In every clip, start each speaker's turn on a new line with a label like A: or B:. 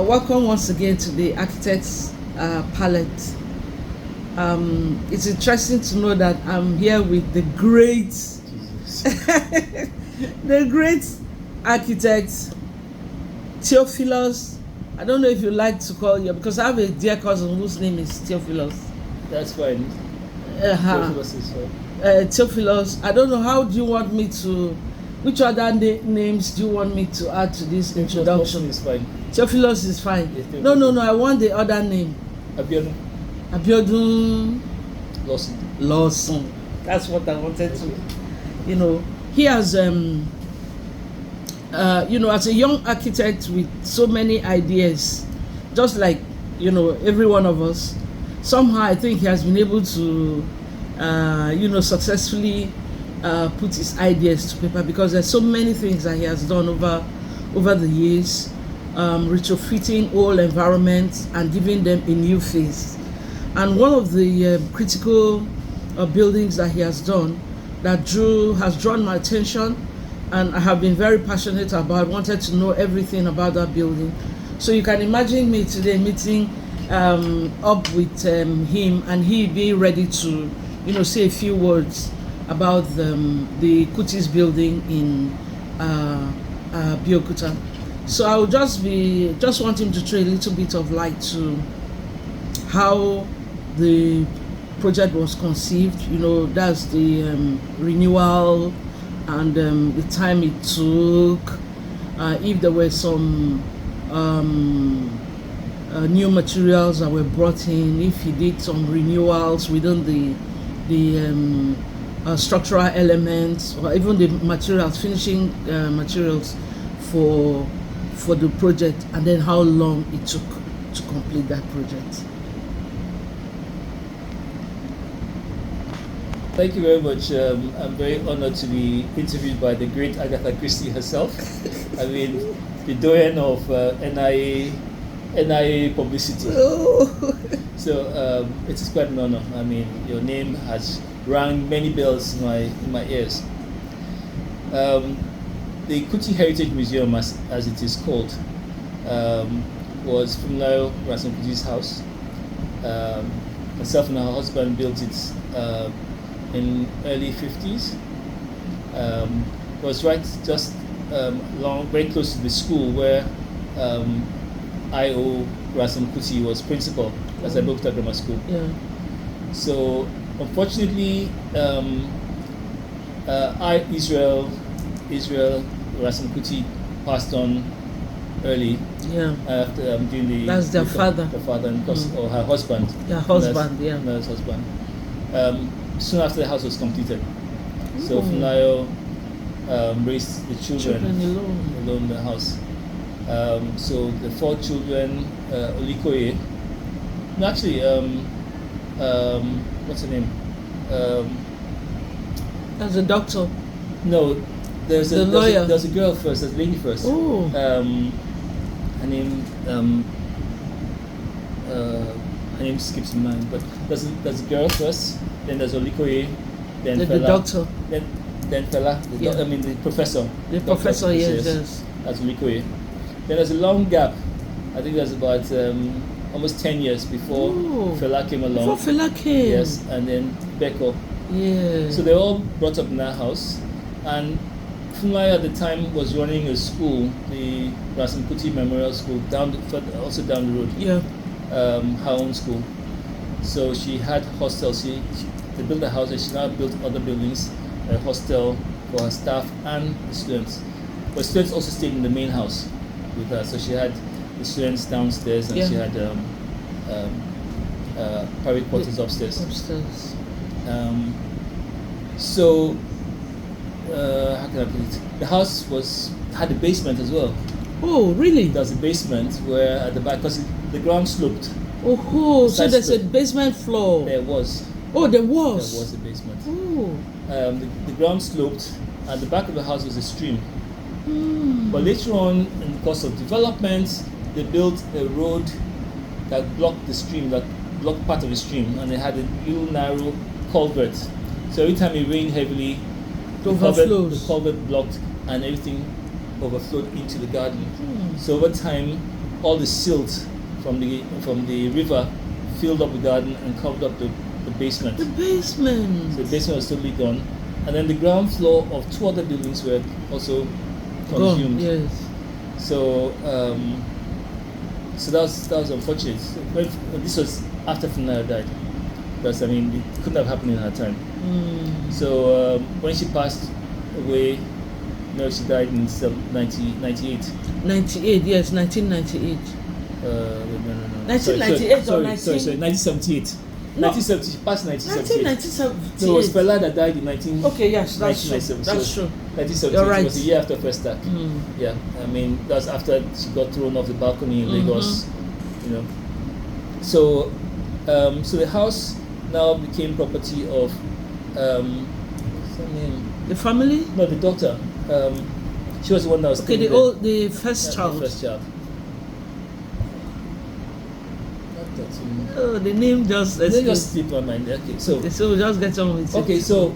A: Welcome once again to the Architect's Palette. It's interesting to know that I'm here with the great, the great architect Theophilus. I don't know if you like to call you, because I have a dear cousin whose name is Theophilus.
B: That's fine. Theophilus is fine.
A: Theophilus. I don't know, how do you want me to? Which other names do you want me to add to this introduction?
B: Is fine.
A: Theophilus is fine.
B: Yes,
A: no. I want the other name.
B: Abeokuta.
A: Lawson. That's what I wanted to. He has as a young architect with so many ideas, just like every one of us. Somehow I think he has been able to successfully put his ideas to paper, because there's so many things that he has done over the years, retrofitting old environments and giving them a new face. And one of the critical buildings that he has done that has drawn my attention, and I have been very passionate about, wanted to know everything about that building. So you can imagine me today meeting up with him, and he being ready to say a few words about the Kuti's building in Abeokuta. So I will just want him to throw a little bit of light to how the project was conceived. That's the renewal and the time it took. If there were some new materials that were brought in, if he did some renewals within the structural elements, or even the materials, finishing materials for the project, and then how long it took to complete that project.
B: Thank you very much. I'm very honored to be interviewed by the great Agatha Christie herself. I mean, the doyen of NIA publicity.
A: Oh.
B: So it is quite an honor. I mean, your name has rang many bells in my ears. The Kuti Heritage Museum, as it is called, was Funmilayo Kuti's house. Myself and her husband built it in early 50s. It was just very close to the school where I.O. Kuti was principal at Abeokuta Grammar School.
A: Yeah.
B: So unfortunately, Israel Kuti passed on early.
A: Yeah.
B: After doing the.
A: That's their father.
B: The father, and or her husband.
A: Yeah, husband.
B: Her husband. Soon after the house was completed, so Funmilayo raised the children alone in the house. So the 4 children, Olikoye. No, actually, what's her name?
A: As a doctor.
B: No, there's a
A: lawyer.
B: There's a girl first. There's a lady first.
A: Oh.
B: Her name skips my mind. But there's a girl first. Then there's Olikoye. Then
A: the
B: Fela.
A: Doctor.
B: Then Fela. The professor.
A: The professor. Yes.
B: That's Olikoye. Then there's a long gap. I think there's about almost 10 years before Fela came along.
A: Before Fela came.
B: Yes, and then Beko.
A: Yeah.
B: So they were all brought up in that house. And Funmilayo at the time was running a school, the Kuti Memorial School, also down the road.
A: Yeah.
B: Her own school. So she had hostels. They built a house, and she now built other buildings, a hostel for her staff and the students. But students also stayed in the main house with her. So she had the students downstairs, and she had private quarters upstairs. So how can I put it? The house had a basement as well.
A: Oh, really?
B: There was a basement where at the back, because the ground sloped.
A: Oh, so there's a basement floor.
B: There was.
A: Oh, there was.
B: There was a basement.
A: Oh.
B: The ground sloped, and the back of the house was a stream. But later on, in the course of development, they built a road that blocked the stream, that blocked part of the stream, and it had a little narrow culvert. So every time it rained heavily, the culvert blocked, and everything overflowed into the garden. So over time, all the silt from the river filled up the garden and covered up the basement.
A: The basement.
B: So the basement was totally gone, and then the ground floor of 2 other buildings were also
A: Gone,
B: consumed.
A: yes.
B: So so that was unfortunate. This was after Funaya died, because I mean it couldn't have happened in her time. So when she passed away, she died in 1998.
A: 98, yes, 1998.
B: No.
A: 1998
B: sorry,
A: or
B: 1978.
A: No.
B: 1970. She passed 1978.
A: 1978.
B: No, it was Fela that died in 19.
A: Okay, yes, that's true.
B: 1997.
A: That's true.
B: 1978.
A: You're right.
B: It was a year after First Attack. Yeah, I mean that's after she got thrown off the balcony in Lagos. So, so the house now became property of what's her name?
A: The family?
B: No, the daughter. She was the one that was
A: Okay, the first child.
B: The first child.
A: Oh, the name just
B: They just slip my mind. Okay, so
A: we'll just get on with it.
B: okay, so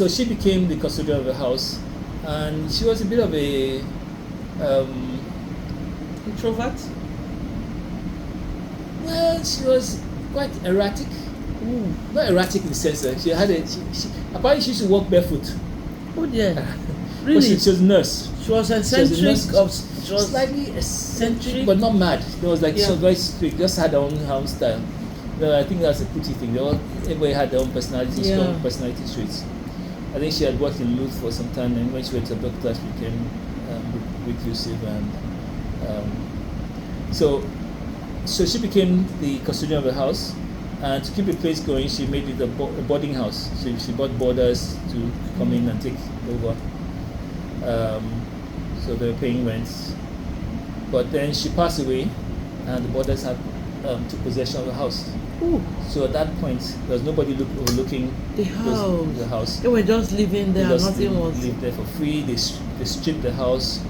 B: she became the custodian of the house, and she was a bit of a
A: introvert.
B: Well, she was quite erratic. Not erratic in the sense that she had apparently she used to walk barefoot.
A: Oh yeah,
B: But
A: really?
B: she was a nurse.
A: She was eccentric.
B: She was slightly eccentric, but not mad. There was she was very strict. Just had her own style. I think that's a Kuti thing. Everybody had their own personality, strong personality traits. I think she had worked in Louth for some time, and when she went to Abeokuta, she became reclusive, and so she became the custodian of the house. And to keep the place going, she made it a boarding house. So she bought boarders to come in and take over. So they were paying rent. But then she passed away, and the boarders had took possession of the house.
A: Ooh.
B: So at that point, there was nobody overlooking
A: the house.
B: The house.
A: They were just living there.
B: They just
A: nothing was.
B: lived there for free. They stripped the house,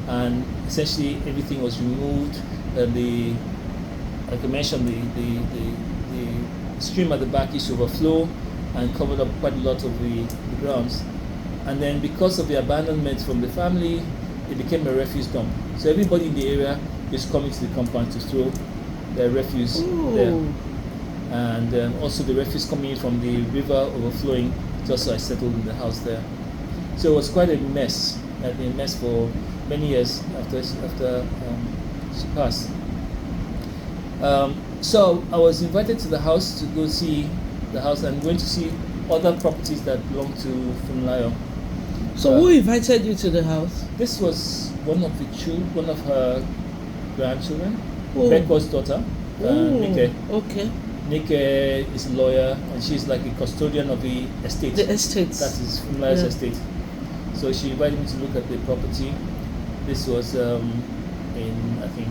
B: and essentially everything was removed. Like I mentioned, the stream at the back used to overflow and covered up quite a lot of the grounds. And then because of the abandonment from the family, it became a refuse dump. So everybody in the area is coming to the compound to throw their refuse there. And also the refuse coming in from the river overflowing just so I settled in the house there. So it was quite a mess. I'd been a mess for many years after she passed. So I was invited to the house to go see the house and went to see other properties that belong to Funlayo.
A: So who invited you to the house?
B: This was one of her grandchildren,
A: Oh.
B: Beko's daughter, Nike.
A: Okay.
B: Nike is a lawyer, and she's like a custodian of the estate.
A: The estate.
B: That is Funlayo's estate. So she invited me to look at the property. This was in, I think,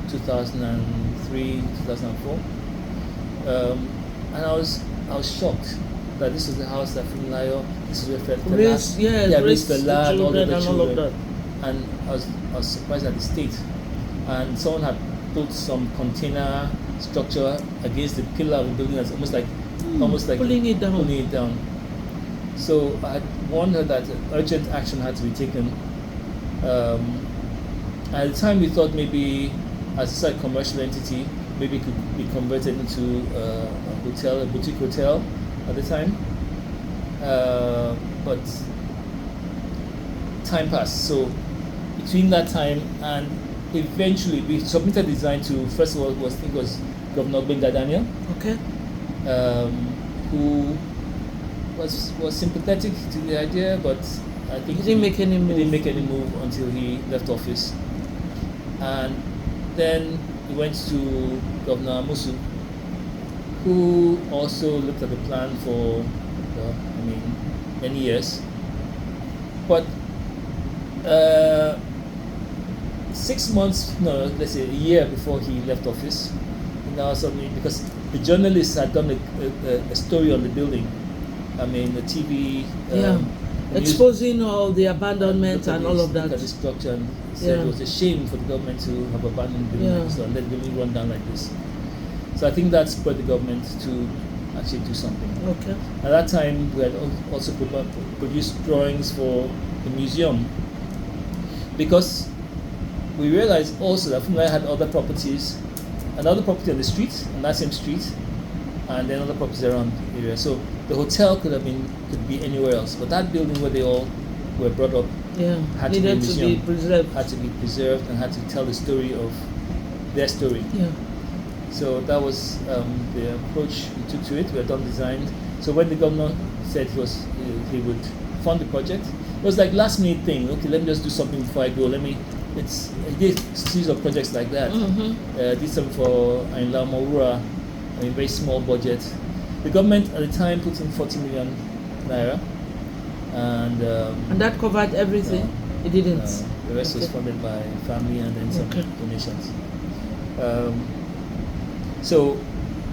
B: 2003, 2004. And I was shocked that this is the house that Funlayo, this is where
A: raised the
B: lad, all
A: children
B: the
A: and
B: children.
A: all of that.
B: And I was surprised at the state. And someone had built some container structure against the pillar of the building that's almost like
A: pulling it down.
B: So I had warned her that urgent action had to be taken. At the time we thought maybe as a commercial entity, maybe it could be converted into a hotel, a boutique hotel at the time. But time passed. So between that time and eventually we submitted design to, first of all, I think it was Governor Benga Daniel.
A: Okay.
B: Who was sympathetic to the idea, but I think
A: he didn't make any move.
B: He didn't make any move until he left office. And then he went to Governor Amusu, who also looked at the plan for many years. But 6 months, no, let's say a year before he left office, now suddenly, because the journalists had done a story on the building, the TV,
A: exposing all the abandonment and all of that.
B: Look at the structure, and said it was a shame for the government to have abandoned the building, so let the building run down like this. So I think that spurred the government to actually do something.
A: Okay.
B: At that time, we had also produced drawings for the museum, because we realized also that Funai had other properties, another property on the street, on that same street, and then other properties around the area. So the hotel could be anywhere else, but that building where they all were brought up had to be a museum, had to be preserved, and had to tell the story of their story.
A: Yeah.
B: So that was the approach we took to it. We had done design. So when the governor said he would fund the project, it was like last minute thing. Okay, let me just do something before I go. I did a series of projects like that. Did some for Ainla Maura, very small budget. The government at the time put in 40 million naira, and
A: that covered everything. It didn't.
B: The rest was funded by family and then some donations.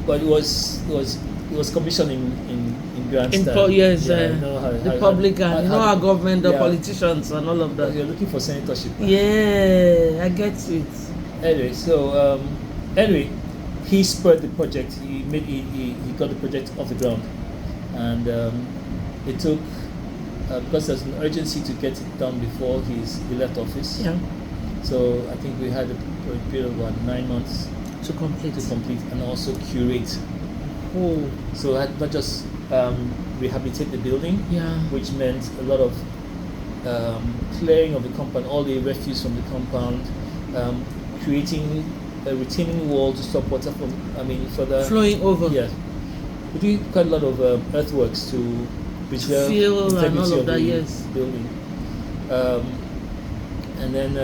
B: But it was commissioned in grand style.
A: The public and our government, the politicians and all of that.
B: You're looking for senatorship.
A: Yeah, I get it.
B: Anyway, he spurred the project. He got the project off the ground, and it took because there's an urgency to get it done before he left office.
A: Yeah.
B: So I think we had a period of about 9 months
A: to complete
B: and also curate. So I had not just rehabilitate the building, which meant a lot of clearing of the compound, all the refuse from the compound, creating a retaining wall to stop water from further
A: flowing over.
B: Yes, we did quite a lot of earthworks to preserve the integrity of the building, and then.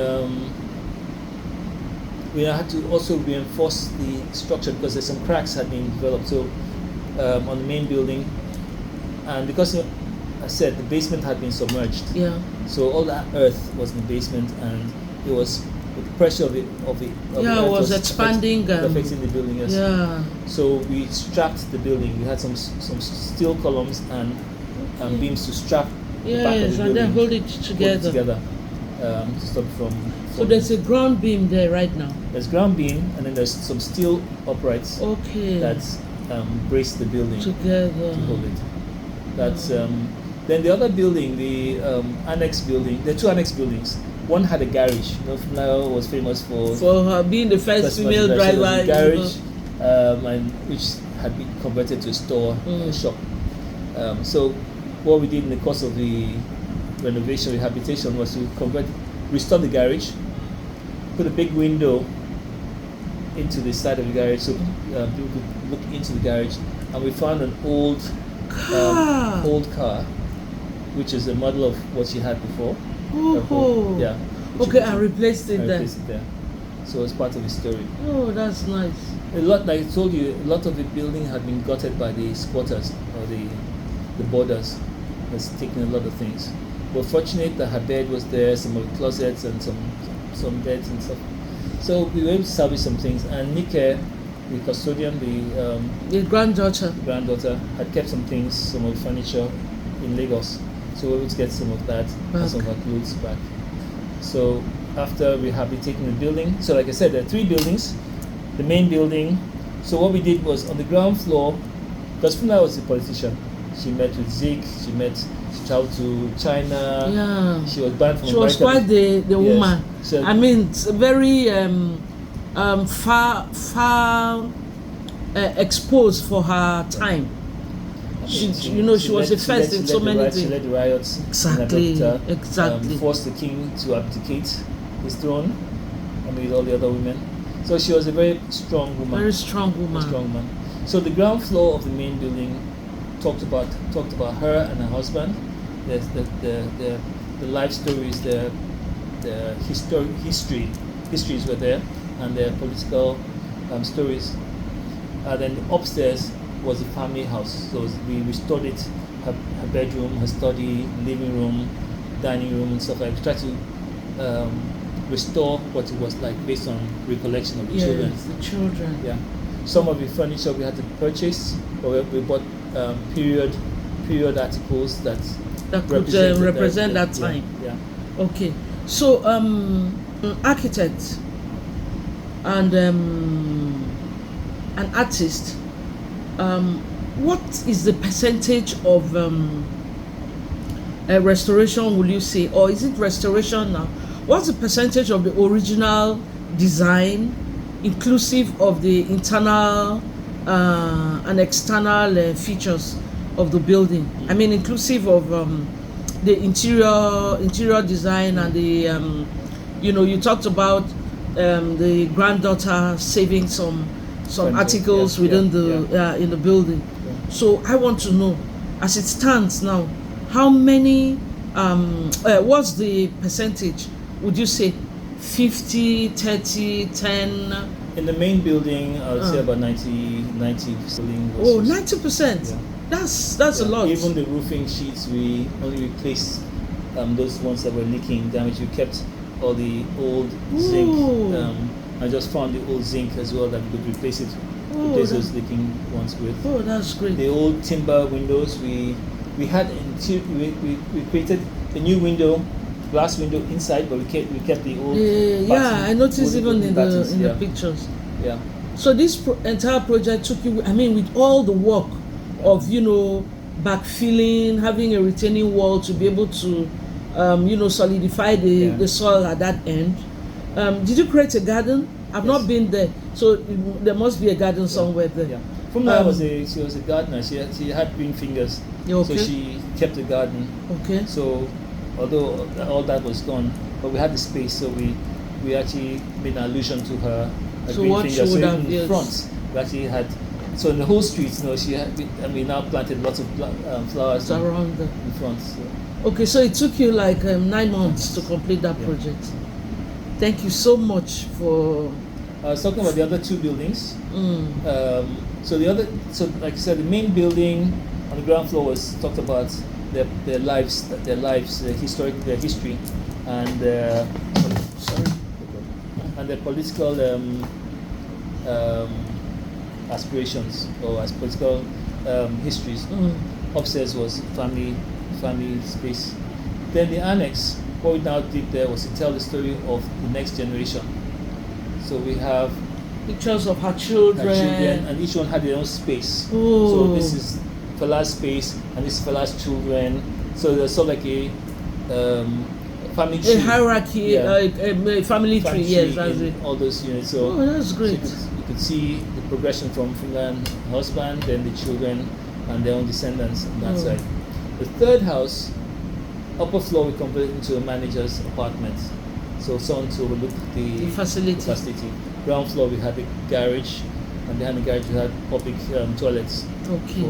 B: We had to also reinforce the structure because there's some cracks had been developed. So on the main building, and because I said the basement had been submerged. Yeah. So all that earth was in the basement, and it was with the pressure of the
A: it was expanding,
B: affecting the building. Yes.
A: Yeah.
B: So we strapped the building. We had some steel columns and beams to strap the back of the building.
A: And then hold it together.
B: To stop from.
A: So there's a ground beam there right now.
B: There's ground beam, and then there's some steel uprights.
A: Okay.
B: That's brace the building
A: together
B: to hold it. That's then the other building, the annex building. There are two annex buildings. One had a garage. Funai was famous for
A: her being the first female driver.
B: A garage, and which had been converted to a store, a shop. So what we did in the course of the renovation rehabilitation was to restore the garage, put a big window into the side of the garage so people could look into the garage, and we found an old car, which is a model of what she had before. Yeah.
A: Okay, and replaced it there.
B: So it's part of the story.
A: Oh, that's nice.
B: A lot, like I told you, a lot of the building had been gutted by the squatters or the boarders. That's taken a lot of things. We're fortunate that her bed was there, some of the closets and some beds and stuff. So we were able to salvage some things. And Nike, the custodian,
A: the granddaughter,
B: had kept some things, some of the furniture in Lagos. So we were able to get some of that and some of her clothes back. So after rehabilitating the building, so like I said, there are 3 buildings. The main building. So what we did was on the ground floor, because Funai was a politician. She met with Zik. She traveled to China.
A: Yeah.
B: She was banned from America.
A: She was quite the woman. I mean, it's very far exposed for her time. She was the first in so many things.
B: She led the riots.
A: Exactly.
B: Forced the king to abdicate his throne, with all the other women. So she was a very strong woman.
A: Very strong woman.
B: So the ground floor of the main building talked about her and her husband. There's the life stories, the histories were there, and their political stories. And then upstairs was the family house. So we restored it, her bedroom, her study, living room, dining room, and stuff like that. We tried to restore what it was like based on recollection of the children.
A: The children.
B: Yeah. Some of the furniture we had to purchase, or we bought period articles that
A: could represent that time.
B: Yeah.
A: Okay. So architect and an artist, what is the percentage of restoration, will you say, or is it restoration now, what's the percentage of the original design, inclusive of the internal and external features of the building? I mean, inclusive of the interior design and the you talked about the granddaughter saving some articles within the in the building.
B: Yeah.
A: So I want to know, as it stands now, how many what's the percentage, would you say 50, 30, 10?
B: In the main building, I would say about 90 building.
A: Oh, 90%.
B: Yeah.
A: That's a lot.
B: Even the roofing sheets, we only replaced those ones that were leaking, damaged. We kept all the old zinc. I just found the old zinc as well that we could replace those leaking ones with.
A: Oh, that's great.
B: The old timber windows, we had we created a new window, glass window inside, but we kept the old.
A: I noticed even in the pictures.
B: Yeah.
A: So this entire project took you, I mean, with all the work of backfilling, having a retaining wall to be able to solidify the soil at that end. Did you create a garden? I've not been there, so there must be a garden somewhere there.
B: Yeah. Fumla she was a gardener. She had green fingers,
A: okay.
B: So she kept the garden.
A: Okay.
B: So although all that was gone, but we had the space, so we actually made an allusion to her green fingers. So in the front, we actually had. So in the whole street, she had, and we now planted lots of flowers
A: around
B: in front. So.
A: Okay, so it took you like 9 months to complete that project. Thank you so much for.
B: I was talking about the other two buildings. So like I said, the main building on the ground floor was talked about their lives, their history, and and their political aspirations or as political histories. Upstairs was family space. Then the annex, what we now did there was to tell the story of the next generation. So we have
A: pictures of her children,
B: and each one had their own space.
A: Oh.
B: So this is Fela's space, and this is Fela's children. So there's sort of like a family tree.
A: A hierarchy, a family tree, yes, that's it.
B: All those units. So
A: that's great.
B: So you could see the progression from Fela and her husband, then the children, and their own descendants on that side. The third house, upper floor, we converted into a manager's apartment. So someone to overlook the facility. Ground floor, we had the garage, and behind the garage we had public toilets.
A: Okay.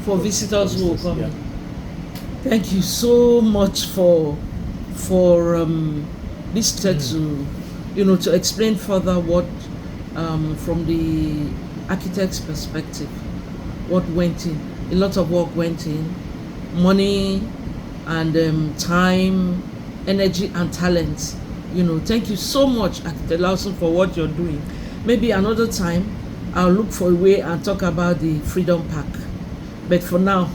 A: For visitors who will come. Yeah. Thank you so much for this text to explain further what from the architect's perspective, what went in. A lot of work went in, money and time, energy and talent. Thank you so much, Architect Lawson, for what you're doing. Maybe another time I'll look for a way and talk about the Freedom Park. But for now,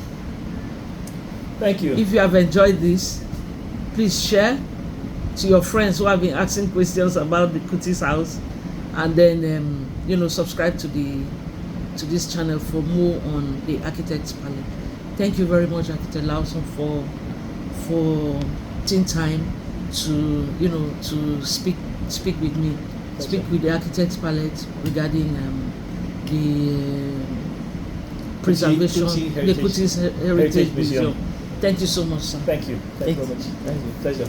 B: thank you.
A: If you have enjoyed this, please share to your friends who have been asking questions about the Kuti's house, and then subscribe to this channel for more on the Architect's Palette. Thank you very much, Architect Lawson, for taking time to speak with me, speak with the Architect's Palette regarding the preservation, the Kuti Heritage Museum. Thank you so much, sir.
B: Thank you. Thank you very much. Thank you. Pleasure.